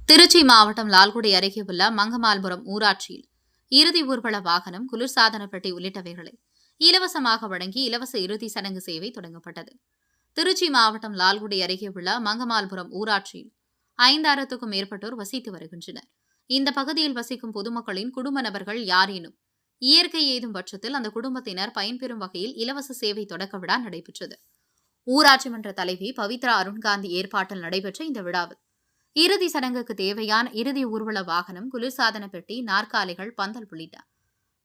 திருச்சி மாவட்டம் லால்குடி அருகே உள்ள மங்கமால்புரம் ஊராட்சியில் இறுதி ஊர்வல வாகனம், குளிர்சாதன பெட்டி உள்ளிட்டவைகளை இலவசமாக வழங்கி இலவச இறுதி சடங்கு சேவை தொடங்கப்பட்டது. திருச்சி மாவட்டம் லால்குடி அருகே உள்ள மங்கமால்புரம் ஊராட்சியில் 5000க்கும் மேற்பட்டோர் வசித்து வருகின்றனர். இந்த பகுதியில் வசிக்கும் பொதுமக்களின் குடும்ப நபர்கள் யாரேனும் இயற்கை ஏதும் பட்சத்தில் அந்த குடும்பத்தினர் பயன்பெறும் வகையில் இலவச சேவை தொடக்க விழா நடைபெற்றது. ஊராட்சி மன்ற தலைவி பவித்ரா அருண்காந்தி ஏற்பாட்டில் நடைபெற்ற இந்த விழாவில் இறுதி சடங்குக்கு தேவையான இறுதி ஊர்வல வாகனம், குளிர்சாதன பெட்டி, நாற்காலிகள், பந்தல் உள்ளிட்ட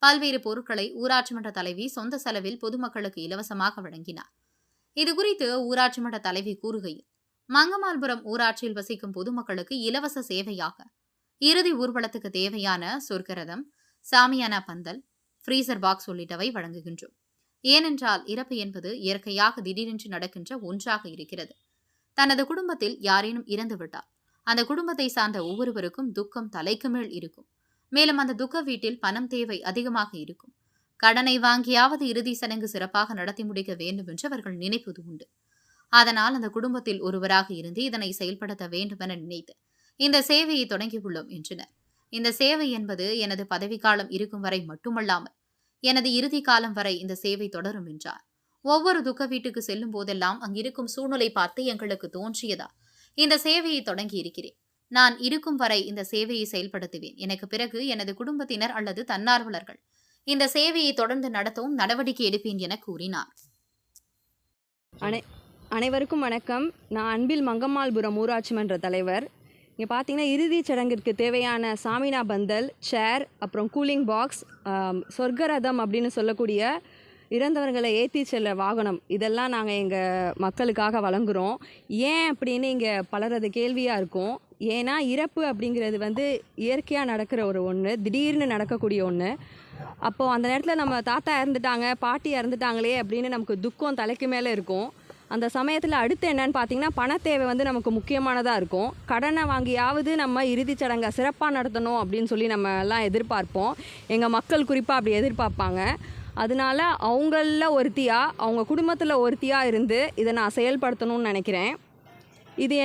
பல்வேறு பொருட்களை ஊராட்சி மன்ற தலைவி சொந்த செலவில் பொதுமக்களுக்கு இலவசமாக வழங்கினார். இதுகுறித்து ஊராட்சி மன்ற தலைவி கூறுகையில், மங்கமால்புரம் ஊராட்சியில் வசிக்கும் பொதுமக்களுக்கு இலவச சேவையாக இறுதி ஊர்வலத்துக்கு தேவையான சொர்க்கரதம், சாமியானா பந்தல், ஃப்ரீசர் பாக்ஸ் உள்ளிட்டவை வழங்குகின்றோம். ஏனென்றால் இறப்பு என்பது இயற்கையாக திடீரென்று நடக்கின்ற ஒன்றாக இருக்கிறது. தனது குடும்பத்தில் யாரேனும் இறந்துவிட்டால் அந்த குடும்பத்தை சார்ந்த ஒவ்வொருவருக்கும் துக்கம் தலைக்கு மேல் இருக்கும். மேலும் அந்த துக்க வீட்டில் பணம் தேவை அதிகமாக இருக்கும். கடனை வாங்கியாவது இறுதி சடங்கு சிறப்பாக நடத்தி முடிக்க வேண்டும் என்று அவர்கள் நினைப்பது உண்டு. அதனால் அந்த குடும்பத்தில் ஒருவராக இருந்து இதனை செயல்படுத்த வேண்டும் என நினைத்து இந்த சேவையை தொடங்கியுள்ளோம் என்றனர். இந்த சேவை என்பது எனது பதவிக்காலம் இருக்கும் வரை மட்டுமல்லாமல் எனது இறுதி காலம் வரை இந்த சேவை தொடரும் என்றார். ஒவ்வொரு துக்க வீட்டுக்கு செல்லும் போதெல்லாம் அங்கிருக்கும் சூழ்நிலை பார்த்து எங்களுக்கு தோன்றியதா இந்த சேவையை தொடங்கி இருக்கிறேன். நான் இருக்கும் வரை இந்த சேவையை செயல்படுத்துவேன். எனக்கு பிறகு எனது குடும்பத்தினர் அல்லது தன்னார்வலர்கள் இந்த சேவையை தொடர்ந்து நடத்தவும் நடவடிக்கை எடுப்பேன் என கூறினார். அனைவருக்கும் வணக்கம். நான் அன்பில் மங்கம்மாள்புரம் ஊராட்சி மன்ற தலைவர். இங்கே பார்த்தீங்கன்னா இறுதிச் சடங்கிற்கு தேவையான சாமினா பந்தல், சேர், அப்புறம் கூலிங் பாக்ஸ், சொர்க்கரதம் அப்படின்னு சொல்லக்கூடிய இறந்தவர்களை ஏற்றி செல்ல வாகனம், இதெல்லாம் நாங்கள் எங்கள் மக்களுக்காக வழங்குகிறோம். ஏன் அப்படின்னு இங்கே பலரது கேள்வியாக இருக்கும். ஏன்னா இறப்பு அப்படிங்கிறது இயற்கையாக நடக்கிற ஒன்று, திடீர்னு நடக்கக்கூடிய ஒன்று. அப்போது அந்த நேரத்தில் நம்ம தாத்தா இறந்துட்டாங்க, பாட்டி இறந்துட்டாங்களே அப்படின்னு நமக்கு துக்கம் தலைக்கு மேலே இருக்கும். அந்த சமயத்தில் அடுத்து என்னன்னு பார்த்தீங்கன்னா பணத்தேவை நமக்கு முக்கியமானதாக இருக்கும். கடனை வாங்கியாவது நம்ம இறுதிச் சடங்கை சிறப்பாக நடத்தணும் அப்படின்னு சொல்லி நம்ம எல்லாம் எதிர்பார்ப்போம். எங்கள் மக்கள் குறிப்பாக அப்படி எதிர்பார்ப்பாங்க. அதனால அவங்களில் ஒருத்தியாக, அவங்க குடும்பத்தில் ஒருத்தியாக இருந்து இதை நான் செயல்படுத்தணும்னு நினைக்கிறேன். இது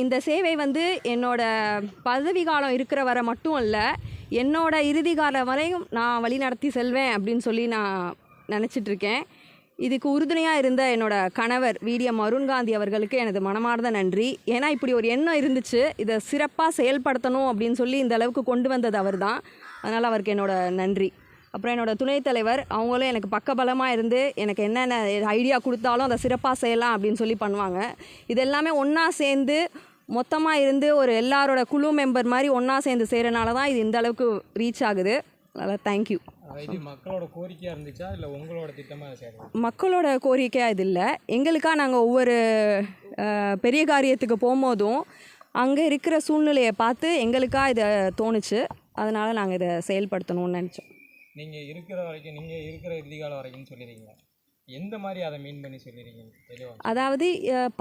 இந்த சேவை என்னோட பதவி காலம் இருக்கிற வரை மட்டும் இல்லை, என்னோட இறுதி காலம் வரையும் நான் வழி நடத்தி செல்வேன் அப்படின்னு சொல்லி நான் நினச்சிட்ருக்கேன். இதுக்கு உறுதுணையாக இருந்த என்னோட கணவர் விடிஎம் அருண்காந்தி அவர்களுக்கு எனது மனமார்ந்த நன்றி. ஏன்னா இப்படி ஒரு எண்ணம் இருந்துச்சு, இதை சிறப்பாக செயல்படுத்தணும் அப்படின்னு சொல்லி இந்த அளவுக்கு கொண்டு வந்தது அவர் தான். அதனால் அவருக்கு என்னோட நன்றி. அப்புறம் என்னோடய துணைத் தலைவர், அவங்களும் எனக்கு பக்கபலமாக இருந்து எனக்கு என்னென்ன ஐடியா கொடுத்தாலும் அதை சிறப்பாக செய்யலாம் அப்படின்னு சொல்லி பண்ணுவாங்க. இது எல்லாமே ஒன்றா சேர்ந்து மொத்தமாக இருந்து ஒரு எல்லாரோட குழு மெம்பர் மாதிரி ஒன்றா சேர்ந்து செய்கிறனால தான் இது இந்த அளவுக்கு ரீச் ஆகுது. அதனால் தேங்க்யூ. மக்களோட கோரிக்கையாக இருந்துச்சா இல்லை உங்களோட திட்டமாக? மக்களோட கோரிக்கையாக இது இல்லை. எங்களுக்காக நாங்கள் ஒவ்வொரு பெரிய காரியத்துக்கு போகும்போதும் அங்கே இருக்கிற சூழ்நிலையை பார்த்து எங்களுக்காக இதை தோணுச்சு. அதனால் நாங்கள் இதை செயல்படுத்தணும்னு நினச்சோம். நீங்கள் இருக்கிற வரைக்கும், நீங்கள் இருக்கிற இறுதிக்காலம் வரைக்கும் சொல்லிடுறீங்க, எந்த மாதிரி அதை மீன் பண்ணி சொல்லிடுறீங்க? அதாவது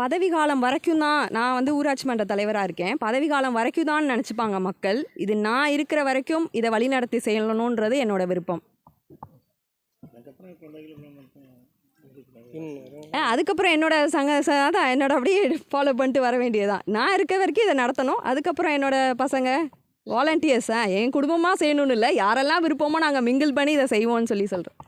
பதவி காலம் வரைக்கும் தான் நான் ஊராட்சி மன்ற தலைவராக இருக்கேன். பதவி காலம் வரைக்கும் தான் நினச்சிப்பாங்க மக்கள். இது நான் இருக்கிற வரைக்கும் இதை வழிநடத்தி செய்யணுன்றது என்னோட விருப்பம். அதுக்கப்புறம் என்னோட தான் என்னோட அப்படியே ஃபாலோ பண்ணிட்டு வர வேண்டியதுதான். நான் இருக்க வரைக்கும் இதை நடத்தணும். அதுக்கப்புறம் என்னோட பசங்க வாலண்டியர்ஸா என் குடும்பமாக செய்யணும்னு இல்லை, யாரெல்லாம் விருப்பமோ நாங்கள் மிங்கிள் பண்ணி இதை செய்வோம்னு சொல்லி சொல்கிறோம்.